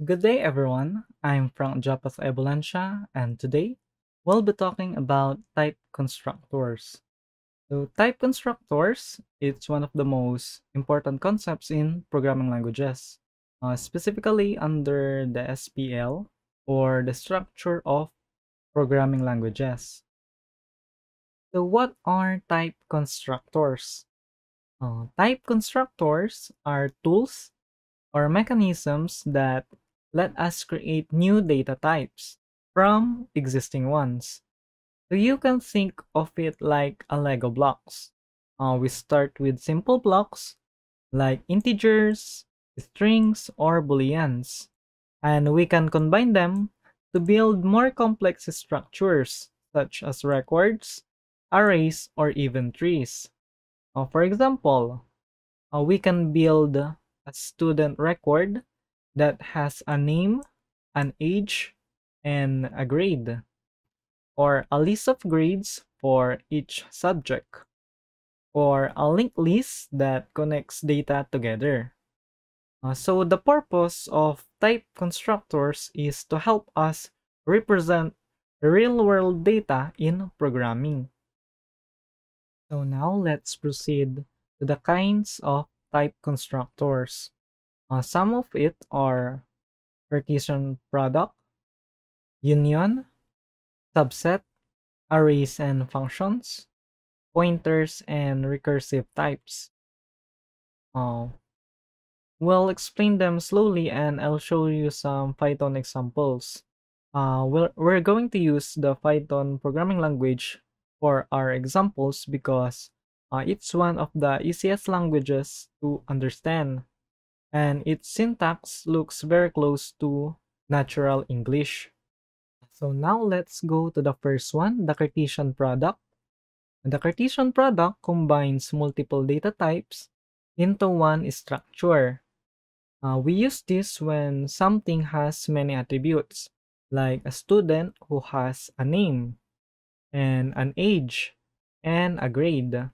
Good day, everyone. I'm Frank Japas Ebolancia, and today we'll be talking about type constructors. So, type constructors, it's one of the most important concepts in programming languages, specifically under the SPL or the structure of programming languages. So, what are type constructors? Type constructors are tools or mechanisms that let us create new data types from existing ones. So you can think of it like a Lego blocks. We start with simple blocks like integers, strings, or booleans, and we can combine them to build more complex structures such as records, arrays, or even trees. For example, we can build a student record that has a name, an age, and a grade, or a list of grades for each subject, or a linked list that connects data together. So the purpose of type constructors is to help us represent real-world data in programming. So now let's proceed to the kinds of type constructors. Some of it are Cartesian product, union, subset, arrays and functions, pointers, and recursive types. Uh, we'll explain them slowly and I'll show you some Python examples. We're going to use the Python programming language for our examples because it's one of the easiest languages to understand, and its syntax looks very close to natural English. So now let's go to the first one, the Cartesian product. The Cartesian product combines multiple data types into one structure. We use this when something has many attributes, like a student who has a name, and an age, and a grade.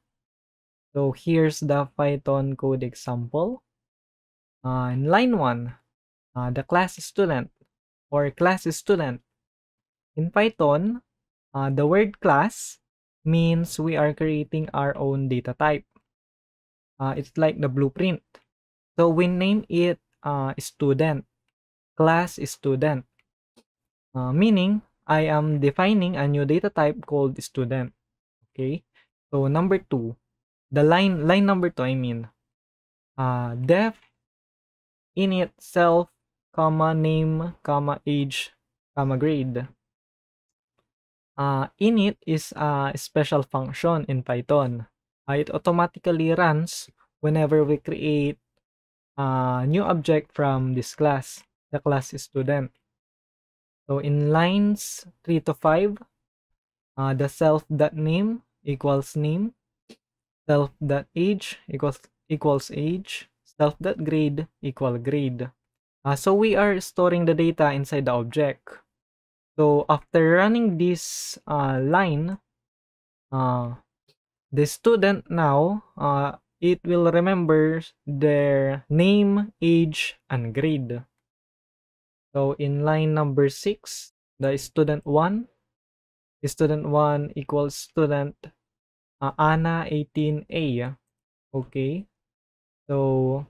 So here's the Python code example. In line 1, the class student or class student. In Python, the word class means we are creating our own data type. It's like the blueprint. So we name it student, class student, meaning I am defining a new data type called student. Okay. So number 2, the line number 2, I mean, def init self, comma name, comma age, comma grade. Init is a special function in Python. It automatically runs whenever we create a new object from this class, the class student. So in lines 3 to 5, the self.name equals name, self.age equals age, self.grade equal grade. So we are storing the data inside the object. So after running this line, the student now, it will remember their name, age, and grade. So in line number 6, the student 1 equals student Anna 18A. Okay. So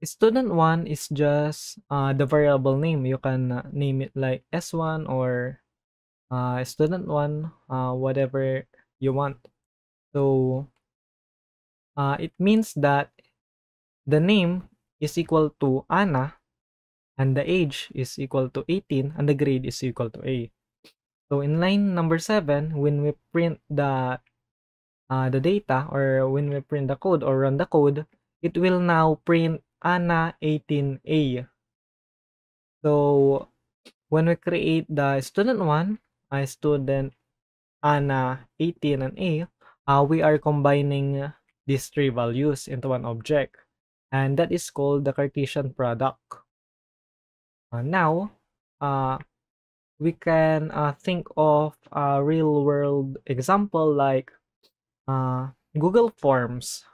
student 1 is just the variable name. You can name it like S1 or student 1, whatever you want. So it means that the name is equal to Anna, and the age is equal to 18, and the grade is equal to A. So in line number 7, when we print the data, or when we print the code or run the code, it will now print Anna 18A. So when we create the student 1, student Anna 18 and A, we are combining these three values into one object, and that is called the Cartesian product. Now, we can think of a real-world example like Google Forms.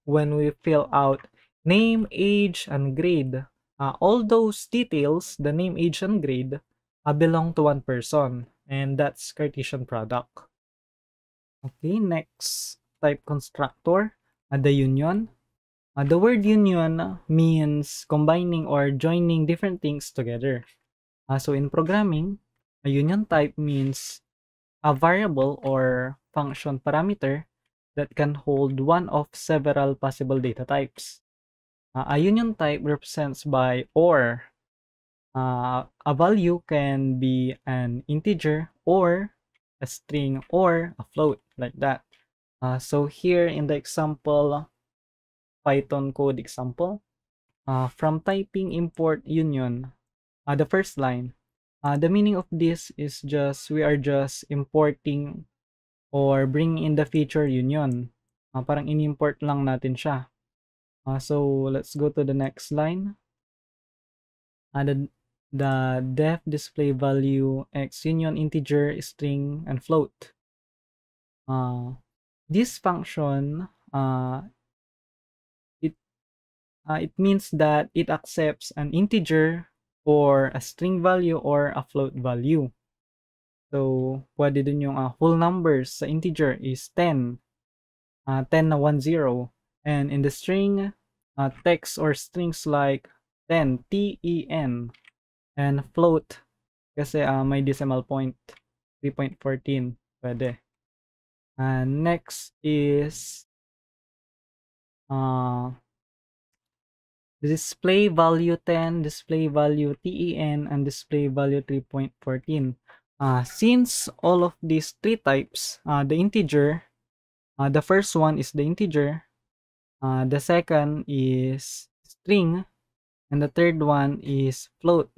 When we fill out Name, age, and grade. All those details, the name, age, and grade, belong to one person, and that's Cartesian product. Okay, next type constructor, the union. The word union means combining or joining different things together. So in programming, a union type means a variable or function parameter that can hold one of several possible data types. A union type represents by or. A value can be an integer or a string or a float, like that. So here in the example, Python code example, from typing import union, the first line, the meaning of this is just we are just importing or bringing in the feature union. Parang in-import lang natin siya. So let's go to the next line. The def display value x union integer, string, and float. This function, it means that it accepts an integer or a string value or a float value. So, pwede din yung whole numbers sa integer is 10. 10 na 10. And in the string, text or strings like 10, T-E-N. And float, kasi may decimal point, 3.14. Pwede. And next is display value 10, display value TEN, and display value 3.14. Since all of these three types, the integer, the first one is the integer, the second is string, and the third one is float,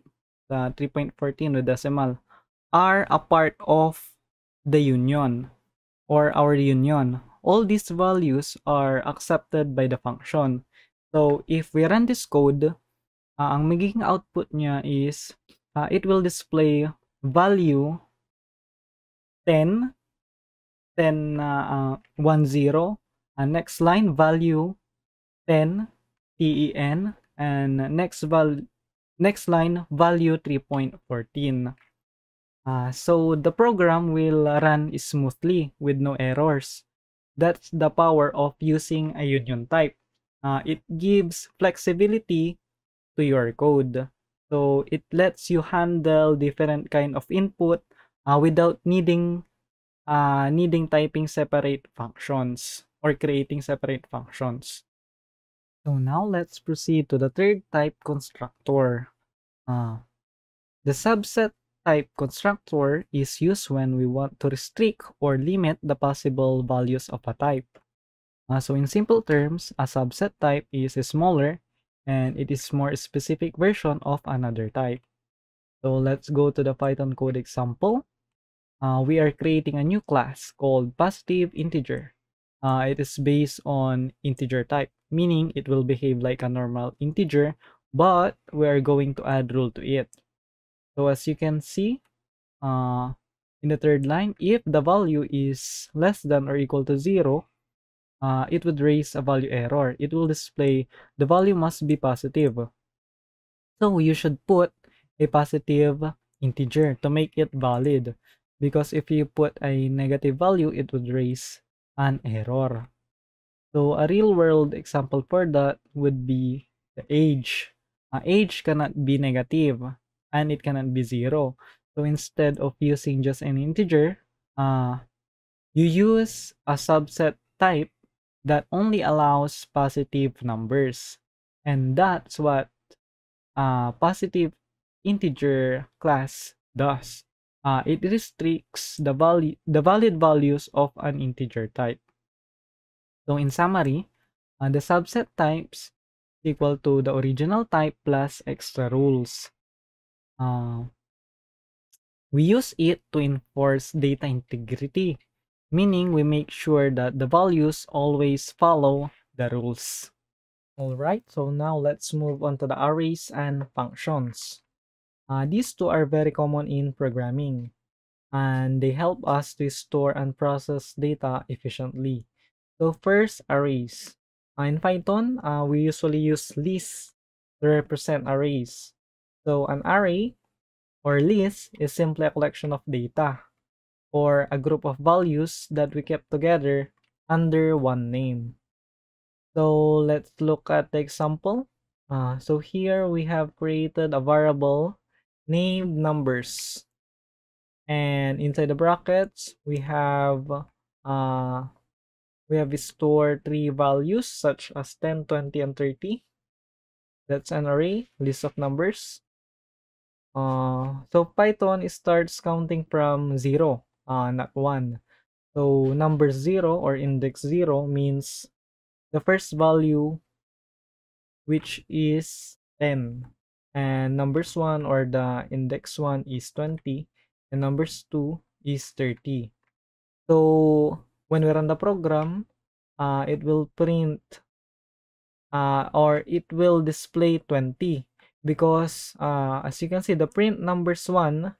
the 3.14 with decimal, are a part of the union or our union. All these values are accepted by the function. So if we run this code, ang magiging output niya is it will display value 10, 10 10, next line value 10 TEN, and next line value 3.14. So the program will run smoothly with no errors. That's the power of using a union type. It gives flexibility to your code. So it lets you handle different kind of input without needing typing separate functions or creating separate functions. So now let's proceed to the third type constructor. The subset type constructor is used when we want to restrict or limit the possible values of a type. So in simple terms, a subset type is smaller and it is more specific version of another type. So let's go to the Python code example. We are creating a new class called positive integer. It is based on integer type, meaning it will behave like a normal integer, but we are going to add rule to it. So as you can see, in the third line, if the value is less than or equal to 0, it would raise a value error. It will display the value must be positive. So you should put a positive integer to make it valid, because if you put a negative value, it would raise an error. So a real world example for that would be the age. Age cannot be negative and it cannot be 0. So instead of using just an integer, you use a subset type that only allows positive numbers. And that's what positive integer class does. It restricts the valid values of an integer type. So in summary, the subset types equal to the original type plus extra rules. We use it to enforce data integrity, meaning we make sure that the values always follow the rules. Alright, so now let's move on to the arrays and functions. These two are very common in programming, and they help us to store and process data efficiently. So first, arrays. In Python, we usually use lists to represent arrays. So an array or list is simply a collection of data or a group of values that we kept together under one name. So let's look at the example. So here we have created a variable named numbers, and inside the brackets uh, we have stored three values such as 10, 20, and 30. That's an array list of numbers. So Python starts counting from 0, not 1. So number 0 or index 0 means the first value, which is 10. And numbers 1 or the index 1 is 20. And numbers 2 is 30. So when we run the program, it will print or it will display 20 because as you can see, the print numbers 1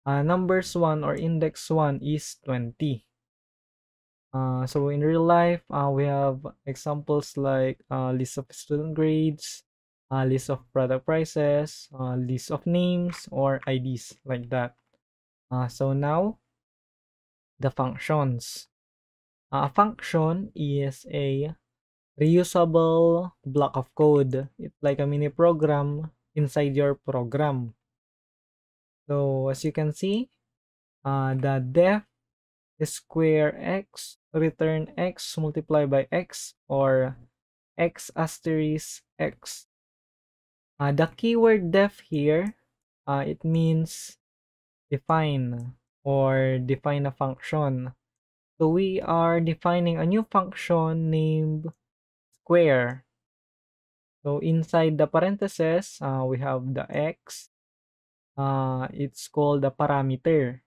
or index 1 is 20. So in real life, we have examples like list of student grades, list of product prices, list of names or IDs like that. So now the functions. A function is a reusable block of code. It's like a mini program inside your program. So as you can see, the def square x return x multiplied by x or x asterisk x. The keyword def here, it means define or define a function. So we are defining a new function named square. So inside the parentheses, we have the x. It's called the parameter.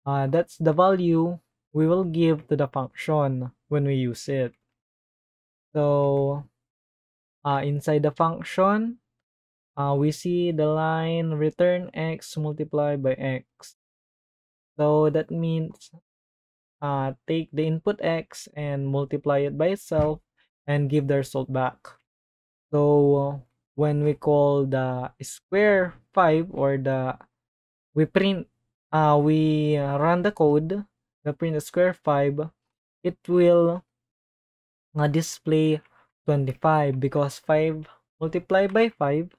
That's the value we will give to the function when we use it. So inside the function, we see the line return x multiplied by x. So that means take the input x and multiply it by itself and give the result back. So when we call the square 5 or we print we run the code, the print square 5, it will display 25 because 5 multiplied by 5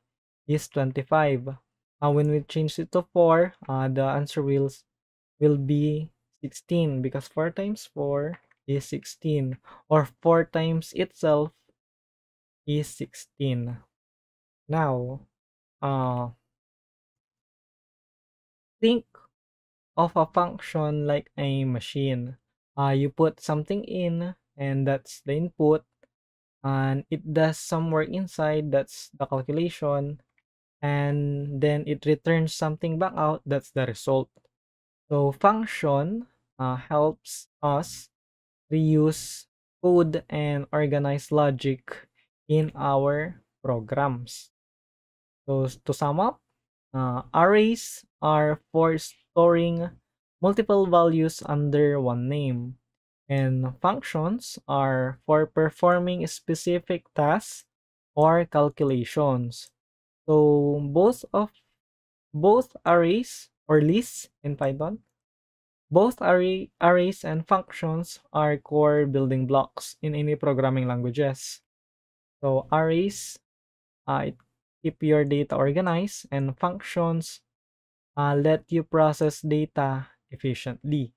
is 25. When we change it to 4, the answer will be 16 because 4 times 4 is 16, or 4 times itself is 16. Now, think of a function like a machine. You put something in, and that's the input, and it does some work inside, that's the calculation, and then it returns something back out, that's the result. So function helps us reuse code and organize logic in our programs. So to sum up, arrays are for storing multiple values under one name, and functions are for performing specific tasks or calculations. So both arrays or lists in Python, both arrays and functions are core building blocks in any programming languages. So arrays it keep your data organized, and functions let you process data efficiently.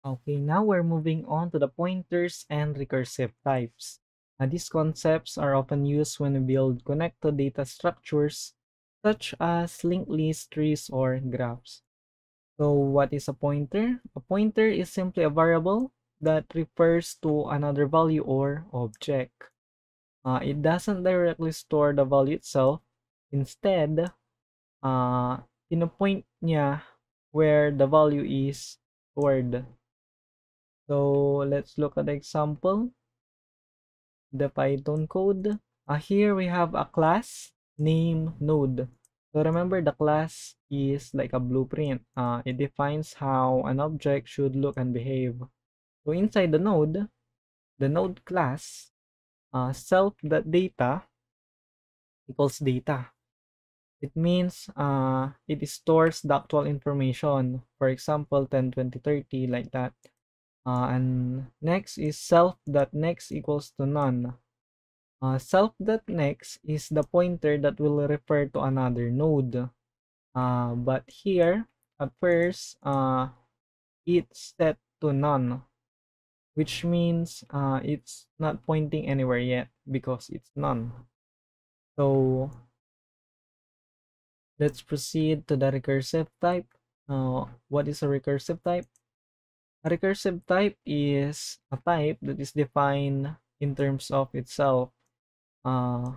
Okay, now we're moving on to the pointers and recursive types. These concepts are often used when we build connected data structures such as linked lists, trees, or graphs. So what is a pointer? A pointer is simply a variable that refers to another value or object. It doesn't directly store the value itself. Instead, pinopoint niya where the value is stored. So let's look at the example, the Python code. Here we have a class named node. So remember, the class is like a blueprint. It defines how an object should look and behave. So inside the node class, self.data equals data. It means it stores the actual information. For example, 10, 20, 30, like that. And next is self.next equals to none. Self.next is the pointer that will refer to another node. But here, at first, it's set to none, which means it's not pointing anywhere yet because it's none. So let's proceed to the recursive type. What is a recursive type? A recursive type is a type that is defined in terms of itself. Uh,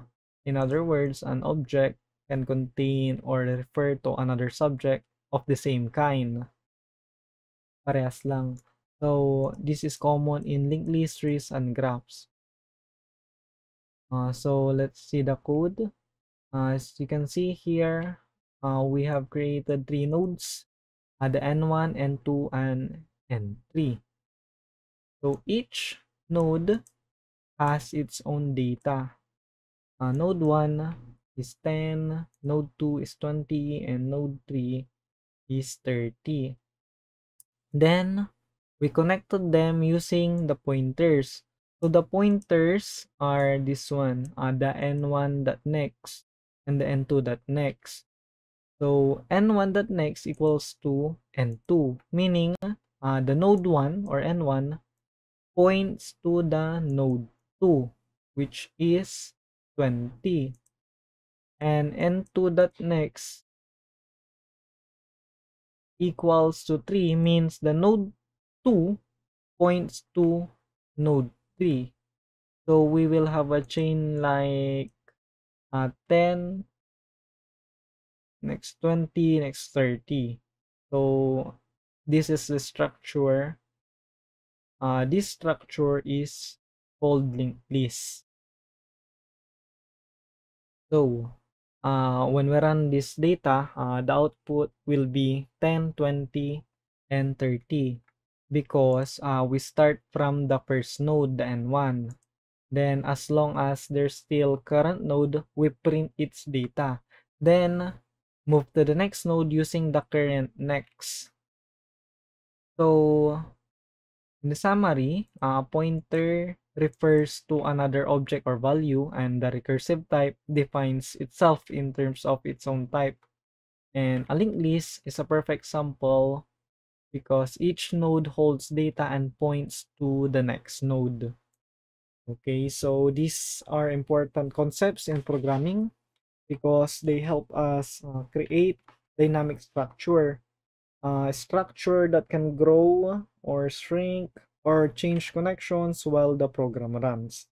in other words, an object can contain or refer to another subject of the same kind. Parehas lang. So, this is common in linked list, trees, and graphs. So, let's see the code. As you can see here, we have created 3 nodes, the N1, N2, and N3. So, each node has its own data. Node 1 is 10, node 2 is 20, and node 3 is 30. Then, we connected them using the pointers. So, the pointers are this one, the n1.next and the n2.next. So, n1.next equals to n2, meaning the node 1 or n1 points to the node 2, which is 20. And n2.next equals to 3 means the node 2 points to node 3. So we will have a chain like 10, next 20, next 30. So this is the structure. This structure is called linked list. So when we run this data, the output will be 10, 20, and 30 because we start from the first node, the N1. Then as long as there's still current node, we print its data. Then move to the next node using the current next. So in the summary, pointer refers to another object or value, and the recursive type defines itself in terms of its own type. And a linked list is a perfect example because each node holds data and points to the next node. Okay, so these are important concepts in programming because they help us create dynamic structure, structure that can grow or shrink or change connections while the program runs.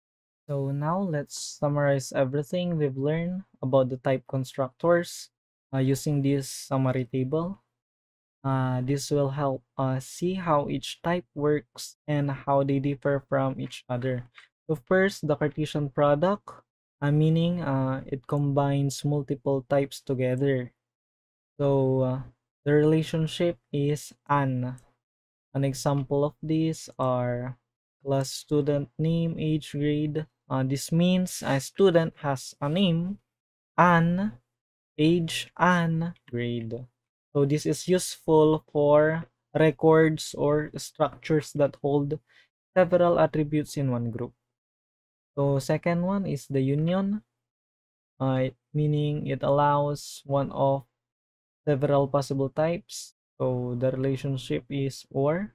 So now let's summarize everything we've learned about the type constructors using this summary table. This will help us see how each type works and how they differ from each other. So first, the Cartesian product, meaning it combines multiple types together. So the relationship is an. An example of these are class, student, name, age, grade. This means a student has a name, an age, and grade. So this is useful for records or structures that hold several attributes in one group. So second one is the union, meaning it allows one of several possible types. So the relationship is or.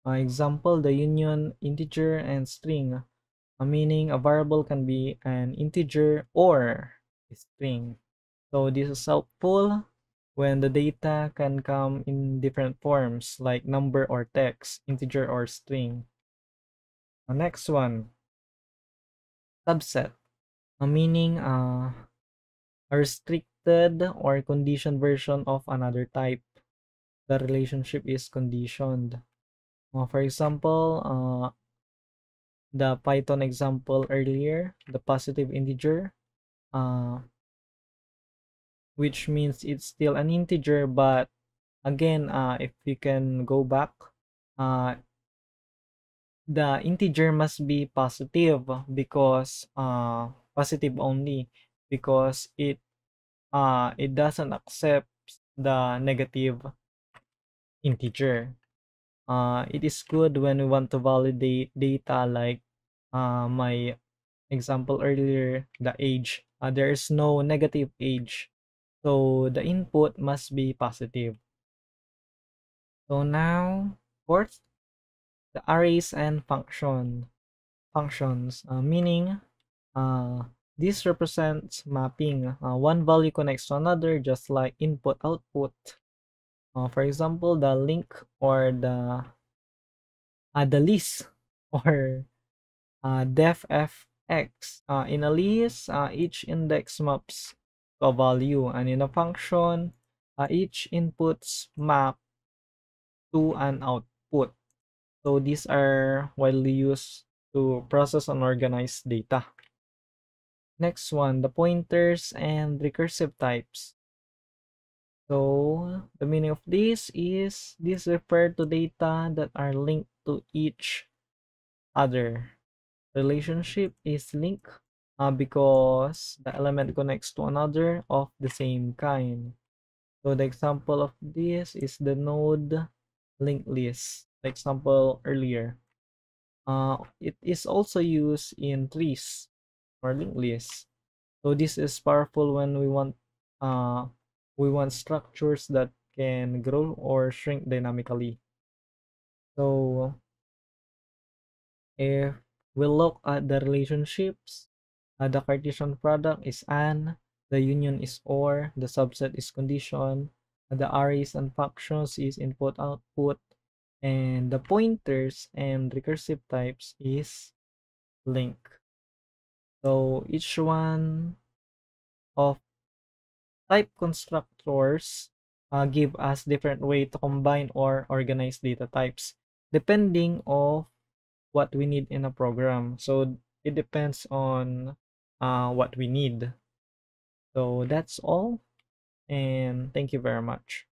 Example, the union integer and string, meaning a variable can be an integer or a string. So this is helpful when the data can come in different forms like number or text, integer or string. The next one, subset, meaning a restricted or conditioned version of another type. The relationship is conditioned. For example, the Python example earlier, the positive integer, uh, which means it's still an integer, but again, if we can go back, uh, the integer must be positive because positive only because it doesn't accept the negative integer. It is good when we want to validate data like my example earlier, the age. There is no negative age, so the input must be positive. So now, fourth, the arrays and functions, meaning uh, this represents mapping. One value connects to another, just like input output. For example, the link or the list or def fx. In a list, each index maps to a value, and in a function, each inputs map to an output. So these are widely used to process and organize data. Next one, the pointers and recursive types. So the meaning of this is this refer to data that are linked to each other. Relationship is link because the element connects to another of the same kind. So the example of this is the node linked list. The example earlier. It is also used in trees or linked lists. So this is powerful when we want structures that can grow or shrink dynamically. So if we look at the relationships, the Cartesian product is an, the union is or, the subset is condition, the arrays and functions is input output, and the pointers and recursive types is link. So each one of type constructors give us different way to combine or organize data types depending of what we need in a program. So it depends on what we need. So that's all, and thank you very much.